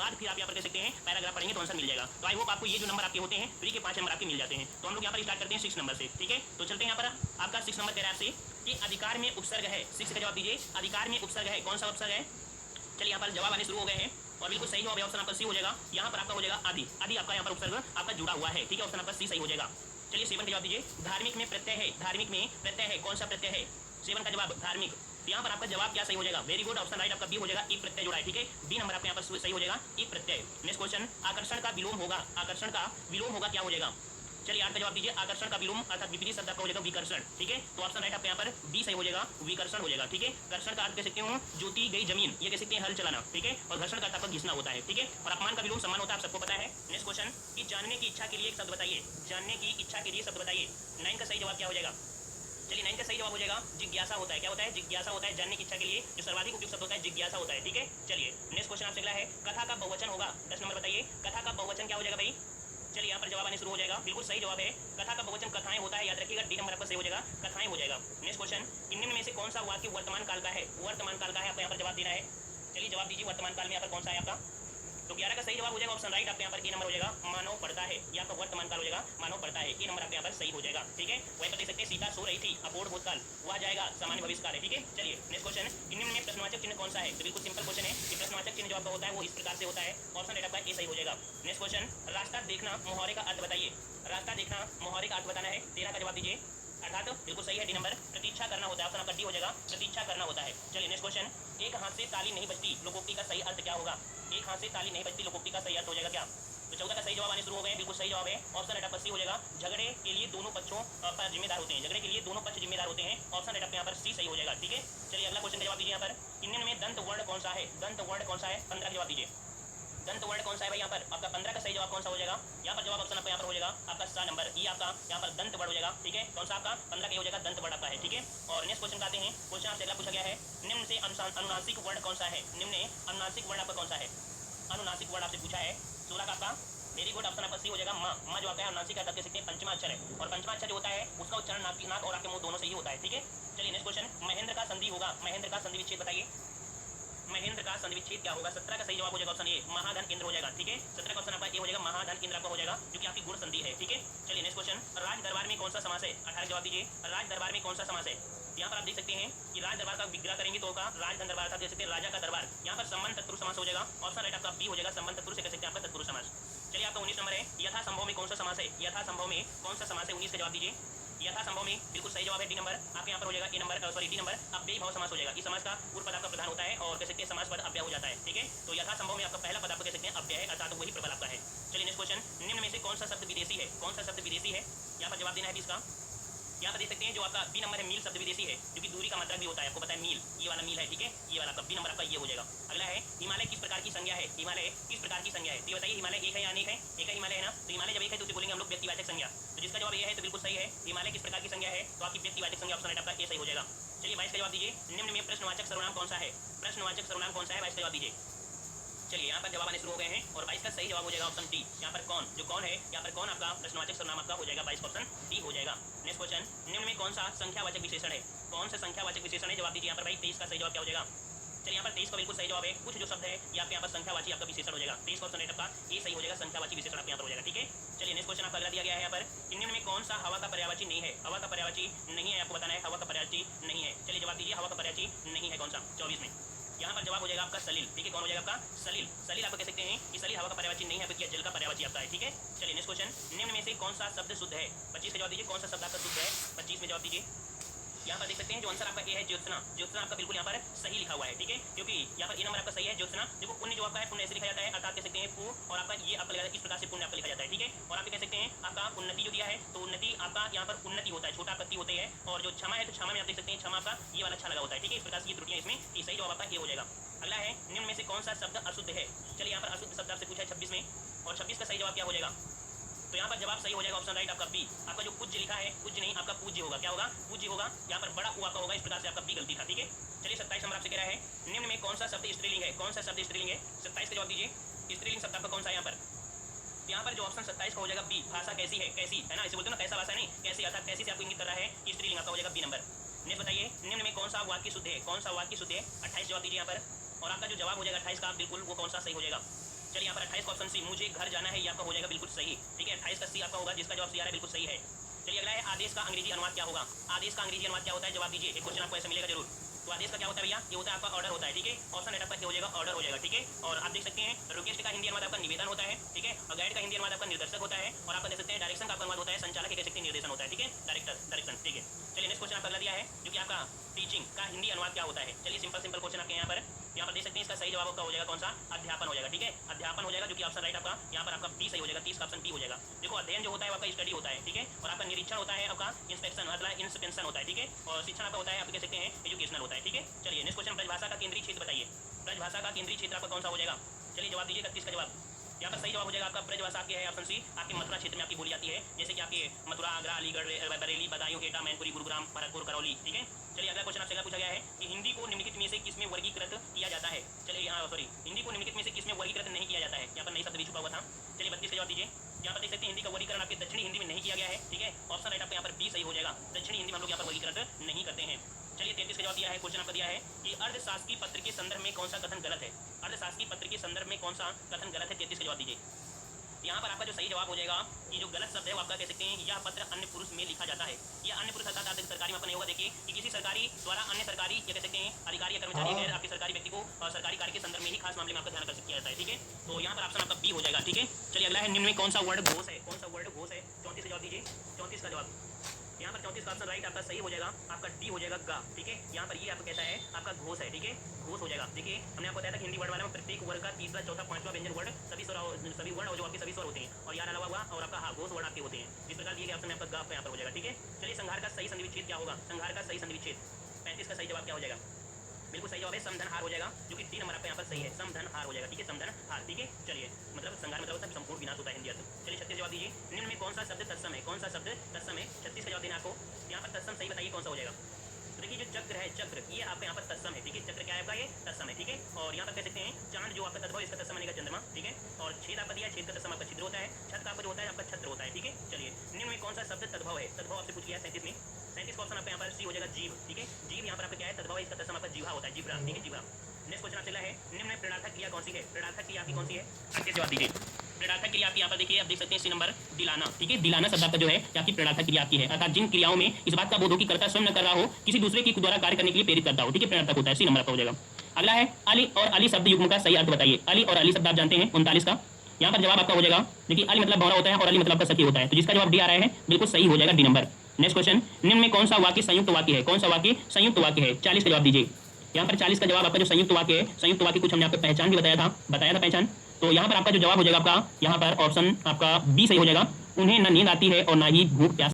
बाद फिर आप यहाँ पर कह सकते हैं पैराग्राफ पढ़ेंगे तो आंसर मिल जाएगा। तो आई होप आपको ये जो नंबर आपके होते हैं फ्री के 5 नंबर आपके मिल जाते हैं। तो हम लोग यहाँ पर स्टार्ट करते हैं 6 नंबर से, ठीक है। तो चलते हैं यहाँ पर आपका 6 नंबर कह रहा है आपसे कि अधिकार में उपसर्ग है। 6 का जवाब दीजिए, अधिकार में उपसर्ग है, कौन सा उपसर्ग है। चलिए यहाँ पर जवाब आने शुरू हो गए हैं और बिल्कुल सही जवाब है ऑप्शन आपका सी हो जाएगा। यहाँ पर आपका हो जाएगा आदि, आदि आपका यहाँ पर उपसर्ग आपका जुड़ा हुआ है, ठीक है। ऑप्शन आपका सी सही हो जाएगा। चलिए 7 का जवाब दीजिए, धार्मिक में प्रत्यय है, धार्मिक में प्रत्यय है, कौन सा प्रत्यय है। 7 का जवाब धार्मिक। तो यहाँ पर आपका जवाब क्या सही हो जाएगा, वेरी गुड, ऑप्शन राइट आपका बी हो जाएगा, ई प्रत्यय जुड़ा है, ठीक है। बी नंबर आपका यहाँ पर सही हो जाएगा, ई प्रत्यय। नेक्स्ट क्वेश्चन, आकर्षण का विलोम होगा, आकर्षण का विलोम होगा, क्या हो जाएगा। चलिए 8 का जवाब दीजिए, आकर्षण का विलोम अर्थात विपरीत शब्द आपका हो जाएगा विकर्षण, ठीक है। तो ऑप्शन राइट आपका यहाँ पर बी सही हो जाएगा, विकर्षण हो जाएगा, ठीक है। कर्षण का अर्थ कह सकते हो जोती गई जमीन, ये कह सकते हैं हल चलाना, ठीक है। और घर्षण का अर्थ आपका घिसना होता है, ठीक है। और अपमान का विलोम सम्मान होता है, आप सबको पता है। नेक्स्ट क्वेश्चन, कि जानने की इच्छा के लिए एक शब्द बताइए, जानने की इच्छा के लिए शब्द बताइए। 9 का सही जवाब क्या हो जाएगा। चलिए 9 का सही जवाब हो जाएगा जिज्ञासा होता है, क्या होता है, जिज्ञासा होता है। जानने की इच्छा के लिए जो सर्वाधिक उपयुक्त शब्द होता है जिज्ञासा होता है, ठीक है। चलिए नेक्स्ट क्वेश्चन आपसे अगला है, कथा का बहुवचन होगा। 10 नंबर बताइए, कथा का बहुवचन क्या हो जाएगा भाई। चलिए यहाँ पर जवाब आने शुरू हो जाएगा, बिल्कुल सही जवाब है, कथा का बहुवचन कथाएं होता है, याद रखिएगा। डी नंबर आपका सही हो जाएगा, कथाएं हो जाएगा। नेक्स्ट क्वेश्चन, निम्न में से कौन सा वाक्य वर्तमान काल का है, वर्तमान काल का है, आपको यहाँ पर जवाब देना है। चलिए जवाब दीजिए, वर्तमान काल में यहाँ पर कौन सा है आपका। तो 11 का सही जवाब हो जाएगा ऑप्शन राइट आपके यहाँ पर ए नंबर हो जाएगा, मानव पढ़ता है, ये आपका वर्तमान काल हो जाएगा, मानव पढ़ता है, ए नंबर आपके यहाँ पर सही हो जाएगा, ठीक है। वही पर देख सकते हैं सीता सो रही थी, अपूर्ण भूतकाल, वह जाएगा सामान्य भविष्य काल है, ठीक है। चलिए नेक्स्ट क्वेश्चन, निम्न में प्रश्नवाचक चिन्ह कौन सा है। तो बिल्कुल सिंपल क्वेश्चन है कि प्रश्नवाचक चिन्ह जो आपका होता है वो इस प्रकार से होता है, ऑप्शन राइट आपका ए सही हो जाएगा। नेक्स्ट क्वेश्चन, रास्ता देखना मुहावरे का अर्थ बताइए, रास्ता देखना मुहावरे का अर्थ बताना है। 13 का जवाब दीजिए, अर्थात बिल्कुल सही है, डी नंबर, प्रतीक्षा करना होता है, ऑप्शन आपका डी हो जाएगा, प्रतीक्षा करना होता है। चलिए नेक्स्ट क्वेश्चन, एक हाथ से ताली नहीं बजती लोकोक्ति का सही अर्थ क्या होगा। एक हाथ से ताली नहीं बजती लोकोक्ति का सही अर्थ हो जाएगा क्या। तो 14 का सही जवाब आने शुरू हो गए, बिल्कुल सही जवाब है, ऑप्शन राइट आपका सी हो जाएगा, झगड़े के लिए दोनों पक्षों पर जिम्मेदार होते हैं, झगड़े के लिए दोनों पक्ष जिम्मेदार होते हैं, ऑप्शन राइट आपके यहाँ पर सी सही हो जाएगा, ठीक है। चलिए अगला क्वेश्चन का जवाब दीजिए यहाँ पर, निम्न में दंत वर्ण कौन सा है, दंत वर्ण कौन सा है। 15 का जवाब दीजिए, दंत वर्ण कौन सा है भाई यहाँ पर आपका। 15 का सही जवाब कौन सा हो जाएगा, यहाँ पर जवाब ऑप्शन आपका यहाँ पर हो जाएगा आपका सा नंबर, ये आपका यहाँ पर दंत वर्ण हो जाएगा, ठीक है। कौन सा आपका 15 का हो जाएगा, दंत वर्ण आपका है, ठीक है। और नेक्स्ट क्वेश्चन आते हैं, क्वेश्चन आपसे अगला पूछा गया है, निम्न से अनुनासिक वर्ण कौन सा है, निम्न अनुनासिक वर्ण आपका कौन सा है। अनुनासिक वर्ण आपसे पूछा है 16 का आपका, वेरी गुड, ऑप्शन आपका सी हो जाएगा, माँ जो आपका है अनुनासिक अर्थ कह सकते हैं पंचमा अक्षर है, और पंचमा अक्षर जो होता है उसका उच्चारण नाक और आपके मुंह दोनों से ही होता है, ठीक है। चलिए नेक्स्ट क्वेश्चन, महेंद्र का संधि होगा, महेंद्र का संधि विच्छेद बताइए, महेंद्र का संधि विच्छेद क्या होगा। 17 का सही जवाब हो जाएगा ऑप्शन ए, महाधन इंद्र हो जाएगा, ठीक है। 17 का ऑप्शन आपका ए हो जाएगा, महाधन इंद्र आपका हो जाएगा, जो कि आपकी गुण संधि है, ठीक है। चलिए नेक्स्ट क्वेश्चन, राज दरबार में कौन सा समास है। 18 जवाब दीजिए, राज दरबार में कौन सा समास है। यहाँ पर आप देख सकते हैं कि राज दरबार का विग्रह करेंगे तो होगा राजधन दरबार, देख सकते हैं राजा का दरबार, यहाँ पर संबंध तत्पुरुष समास हो जाएगा, ऑप्शन राइट आपका बी हो जाएगा, संबंध तत्पुरुष से कह सकते हैं आपका तत्पुरुष समास। चलिए आपका 19 नंबर है, यथा संभव में कौन सा समास है, यथा संभव में कौन सा समास है। 19 का जवाब दीजिए, यथा संभव में बिल्कुल सही जवाब है, डी नंबर आपके यहाँ पर हो जाएगा, ए नंबर सॉरी डी नंबर अव्ययी भाव समास हो जाएगा। इस समास का पूर्व पद आपका प्रधान होता है और कह सकते हैं समास पद अव्यय हो जाता है, ठीक है। तो यथा संभव में आपका पहला पद आपको कह सकते हैं अव्यय है, अर्थात वही प्रबल आपका है। चलिए नेक्स्ट क्वेश्चन, निम्न में से कौन सा शब्द विदेशी है, कौन सा शब्द विदेशी है, यहाँ पर जवाब देना है इसका। यहाँ पर देख सकते हैं जो आपका बी नंबर है, मील शब्द विदेशी है, जो कि दूरी का मात्रक भी होता है, आपको पता है मील, ये वाला मील है, ठीक है। ये वाला आपका बी नंबर आपका ये हो जाएगा। अगला है, हिमालय किस प्रकार की संज्ञा है, हिमालय किस प्रकार की संज्ञा है। तो ये बताइए हिमालय एक है या अनेक है, एक है हिमालय है ना। तो हिमालय जब एक है तो उसे बोलेंगे हम लोग व्यक्तिवाचक संज्ञा, तो जिसका जवाब ये है तो बिल्कुल सही है, हिमालय किस प्रकार की संज्ञा है, तो आपकी व्यक्तिवाचक संज्ञा, ऑप्शन राइट आपका ए सही हो जाएगा। चलिए 22 का जवाब दीजिए, निम्न में प्रश्नवाचक सर्वनाम कौन सा है, प्रश्नवाचक सर्वनाम कौन सा है, 22 का जवाब दीजिए। चलिए यहाँ पर जवाब आने शुरू हो गए हैं और 22 का सही जवाब हो जाएगा ऑप्शन डी, यहाँ पर कौन, जो कौन है यहाँ पर कौन आपका प्रश्नवाचक सर्वनाम आपका हो जाएगा, 22 का ऑप्शन डी हो जाएगा। नेक्स्ट क्वेश्चन, निम्न में कौन सा संख्यावाचक विशेषण है, कौन सा संख्यावाचक विशेषण है, जवाब दीजिए यहाँ पर भाई। 23 का सही जवाब क्या हो जाएगा। चलिए यहाँ पर 23 का बिल्कुल सही जवाब है, कुछ जो शब्द है ये आपके यहाँ पर संख्यावाची आपका विशेषण हो जाएगा, 23 का ऑप्शन आपका ये सही हो जाएगा, संख्यावाची विशेषण आपके यहाँ पर हो जाएगा, ठीक है। चलिए नेक्स्ट क्वेश्चन आपका अगला दिया गया है यहाँ पर, निम्न में कौन सा हवा का पर्यायवाची नहीं है, हवा का पर्यायवाची नहीं है, आपको बताना है हवा का पर्यायवाची नहीं है। चलिए जवाब दीजिए, हवा का पर्यायवाची नहीं है कौन सा, 24 में। यहाँ पर जवाब हो जाएगा आपका सलील, ठीक है। कौन हो जाएगा आपका सलील, सलील आप कह सकते हैं कि सलील हवा का पर्यायवाची नहीं है, क्योंकि जल का पर्यायवाची आपका है, ठीक है। चलिए नेक्स्ट क्वेश्चन, निम्न में से कौन सा शब्द शुद्ध है। 25 का जवाब दीजिए, कौन सा शब्द आपका शुद्ध है, 25 में जवाब दीजिए। यहाँ पर देख सकते हैं जो आंसर आपका ए है ज्योत्सना, ज्योत्सना आपका बिल्कुल यहाँ पर सही लिखा हुआ है, ठीक है, क्योंकि यहाँ पर ए नंबर आपका सही है ज्योत्सना। देखो पुण्य जो आपका है पुण्य ऐसे लिखा जाता है, अर्थात कह सकते हैं पू, और आपका ये आपका इस प्रकार से पुण्य आपका लिखा जाता है, ठीक है। और आप कह सकते हैं आपका उन्नति जो दिया है तो उन्नति आपका यहाँ पर उन्नति होता है, छोटा पत्ती होते हैं, और जो क्षमा है तो क्षमा में आप देख सकते हैं क्षमा का ये वाला अच्छा लगा होता है, ठीक है। इस प्रकार से ये त्रुटियां इसमें, ये सही जवाब आपका ए हो जाएगा। अगला है, निम्न में से कौन सा शब्द अशुद्ध है। चलिए यहाँ पर अशुद्ध शब्द आपसे पूछा है 26 में, और 26 का सही जवाब क्या हो जाएगा। तो यहाँ पर जवाब सही हो जाएगा ऑप्शन राइट आपका बी, आपका जो पूज्य लिखा है, पूज्य नहीं आपका पूज्य होगा, क्या होगा, पूज्य होगा, यहाँ पर बड़ा हुआ का होगा, इस प्रकार से आपका बी गलती था, ठीक है। चलिए 27 नंबर आपसे कह रहा है, निम्न में कौन सा शब्द स्त्रीलिंग है, कौन सा शब्द स्त्रीलिंग है, 27 का जवाब दीजिए। स्त्रीलिंग शब्द आपका कौन सा है यहाँ पर, यहाँ पर जो ऑप्शन 27 का हो जाएगा बी, भाषा कैसी है, कैसी है ना, इसे बोलते हैं ना कैसा भाषा नहीं, कैसी, अर्थात कैसी से आपको इंगित कर रहा है, स्त्रीलिंग आपका हो जाएगा बी नंबर। नेक्स्ट बताइए, निम्न में कौन सा वाक्य शुद्ध है, कौन सा वाक्य शुद्ध है, 28 जवाब दीजिए यहाँ पर, और आपका जो जवाब हो जाएगा 28 का बिल्कुल वो कौन सा सही हो जाएगा। चलिए यहाँ पर 28 का ऑप्शन सी, मुझे घर जाना है, ये आपका हो जाएगा बिल्कुल सही। ठीक है, 28 का सी आपका होगा, जिसका जवाब सी आ रहा है बिल्कुल सही है। चलिए अगला है आदेश का अंग्रेजी अनुवाद क्या होगा। आदेश का अंग्रेजी अनुवाद क्या होता है, जवाब दीजिए। एक क्वेश्चन आपको ऐसे मिलेगा जरूर। तो आदेश का क्या होता है भैया, ये होता है आपका ऑर्डर होता है। ठीक है, ऑप्शन एट आपका क्या हो जाएगा, ऑर्डर हो जाएगा। ठीक है, और आप देख सकते हैं रिक्वेस्ट का हिंदी अनुवाद आपका निवेदन होता है। ठीक है, और गाइड का हिंदी अनुवाद आपका निर्देशक होता है, और आप देख सकते हैं डायरेक्शन का अनुवाद होता है, संचालक कह सकते हैं निर्देशन होता है। ठीक है, डायरेक्शन। ठीक है, चलिए नेक्स्ट क्वेश्चन आपका अगला दिया है जो कि आपका टीचिंग का हिंदी अनुवाद क्या होता है। चलिए सिंपल क्वेश्चन आपके यहाँ पर देख सकते हैं, इसका सही जवाब आपका हो जाएगा कौन सा, अध्यापन हो जाएगा। ठीक है, अध्यापन हो जाएगा, जो कि ऑप्शन राइट आपका यहाँ पर आपका बी सही हो जाएगा, 30 का ऑप्शन बी हो जाएगा। देखो अध्ययन जो होता है आपका स्टडी होता है। ठीक है, और आपका निरीक्षण होता है, आपका इंस्पेक्शन मतलब इंस्पेक्शन होता है। ठीक है, और शिक्षण आपका होता है, आप कह सकते हैं एजुकेशनल होता है। ठीक है, चलिए नेक्स्ट क्वेश्चन, ब्रजभाषा का केंद्रीय क्षेत्र बताइए। ब्रजभाषा का केंद्रीय क्षेत्र आपका कौन सा हो जाएगा। चलिए जवाब दीजिए, 31 का जवाब यहाँ पर सही जवाब हो जाएगा आपका ब्रजभाषा आपके है ऑप्शन सी, आपके मथुरा क्षेत्र में आपकी बोली जाती है, जैसे कि आपके मथुरा, आगरा, अलीगढ़, बरेली, बदायूं, एटा, मैनपुरी, गुरुग्राम, भरतपुर, करौली। ठीक है, चलिए अगला क्वेश्चन आपसे पूछा गया है कि हिंदी को निम्नलिखित में से किसमें वर्गीकृत किया जाता है। चलिए सॉरी, हिंदी को निम्नलिखित में से किसमें वर्गीकृत नहीं किया जाता है, यहाँ पर नई शब्द भी छुपा हुआ था। चलिए 32 का जवाब दीजिए। यहाँ पर देख सकते हैं हिंदी का वर्गीकरण आपके दक्षिणी हिंदी में नहीं किया गया है। ठीक है, ऑप्शन राइट आपका यहाँ पर बी सही हो जाएगा, दक्षिणी हिंदी में हम लोग यहाँ पर वर्गीकृत नहीं करते हैं। चलिए 33 का जवाब दिया है, क्वेश्चन आपका दिया है कि अर्धशासकीय पत्र के संदर्भ में कौन सा कथन गलत है। अर्धशासकीय पत्र के संदर्भ में कौन सा कथन गलत है, 33 का जवाब दीजिए। यहाँ पर आपका जो सही जवाब हो जाएगा कि जो गलत शब्द है वो आपका कह सकते हैं यह पत्र अन्य पुरुष में लिखा जाता है। यह अन्य पुरुष अर्थात सरकारी में आपका नहीं होगा। देखिए कि किसी सरकारी द्वारा अन्य सरकारी या कह सकते हैं अधिकारी या कर्मचारी गैर आपके सरकारी व्यक्ति को सरकारी कार्य के संदर्भ में ही खास मामले में आपका ध्यान किया जाता है। ठीक है, तो यहाँ पर ऑप्शन आपका बी हो जाएगा। ठीक है, चलिए अगला है निम्न में कौन सा वर्ड घोष है, कौन सा वर्ड घोष है, 34 का जवाब दीजिए। 34 का जवाब यहाँ पर 34 का ऑप्शन राइट आपका सही हो जाएगा, आपका डी हो जाएगा गा। ठीक है, यहाँ पर ये आपका कैसा है आपका घोष है। ठीक है, घोष हो जाएगा। देखिए हमने आपको बताया था कि हिंदी वर्ड वाले में प्रत्येक वर्ग का तीसरा, चौथा, पांचवा व्यंजन वर्ड सभी वर्ड और जो आपके सभी स्वर होते हैं, और यहाँ अलावा हुआ और आपका हाँ घोष वर्ड आपके होते हैं। इस प्रकार दिए गए ऑप्शन में आपका गा यहाँ पर हो जाएगा। ठीक है, चलिए संहार का सही संधि विच्छेद क्या होगा। संहार का सही संधि विच्छेद 35 का सही जवाब क्या हो जाएगा, बिल्कुल सही जवाब है समधन हार हो जाएगा, जो कि 3 नंबर आपका यहाँ पर सही है, समधन हार हो जाएगा। ठीक है, समधन हार। ठीक है, चलिए मतलब संहार मतलब सब संपूर्ण विनाश होता है हिंदी अर्थ। चलिए 36 जवाब दीजिए। निम्न में कौन सा शब्द तत्सम है, कौन सा शब्द तत्सम है, 36 का जवाब देना आपको। यहाँ पर तत्सम सही बताइए कौन सा हो जाएगा। तो देखिए जो चक्र है, चक्र ये आपका यहाँ पर तत्सम है। ठीक है, चक्र क्या है आपका, ये तत्सम है। ठीक है, और यहाँ पर कह सकते हैं चांद जो आपका तत्व इसका तत्सम बनेगा चंद्रमा। ठीक है, और छेद आपका दिया, छेद का तत्सम आपका छिद्र होता है, छत का आपका जो होता है आपका छत्र होता है। ठीक है, चलिए निम्न में कौन सा शब्द तद्भव है, तद्भव आपसे पूछ लिया 37 में। 37 का ऑप्शन आपका यहाँ पर सी हो जाएगा जीव। ठीक है, जीव यहाँ पर आपका क्या है तद्भव, इसका तत्सम आपका जीवा होता है, जीवरा। ठीक है, जीवरा। नेक्स्ट क्वेश्चन आपसे है निम्न में प्रेरणार्थक क्रिया कौन सी है, प्रेरणार्थक क्रिया आपकी कौन सी है, आपके जवाब दीजिए। प्रेरणार्थक क्रिया आपकी यहाँ पर देखिए, आप देख सकते हैं सी नंबर दिलाना। ठीक है, दिलाना शब्द आपका जो है आपकी प्रेरणार्थक क्रिया आपकी है, अर्थात जिन क्रियाओं में इस बात का बोध हो कि कर्ता स्वयं न कर रहा हो, किसी दूसरे की द्वारा कार्य करने के लिए प्रेरित करता हो। ठीक है, प्रेरणार्थक होता है, सी नंबर आपका हो जाएगा। अगला है अली और अली शब्द युग्म का सही अर्थ बताइए। अली और अली शब्द आप जानते हैं 39 का, यहाँ पर जवाब आपका हो जाएगा। देखिए अली मतलब भौरा होता है और अली मतलब आपका सखी होता है, तो जिसका जवाब डी आ रहा है बिल्कुल सही हो जाएगा, डी नंबर। नेक्स्ट क्वेश्चन, निम्न में कौन सा वाक्य संयुक्त वाक्य है, कौन सा वाक्य संयुक्त वाक्य है, 40 का जवाब दीजिए। यहाँ पर 40 का जवाब आपका जो संयुक्त वाक्य है, संयुक्त वाक्य कुछ हमने आपको पहचान भी बताया था पहचान। तो यहाँ पर आपका जो जवाब हो जाएगा आपका यहाँ पर ऑप्शन आपका बी सही हो जाएगा। उन्हें न नींद आती है और ना ही भूख प्यास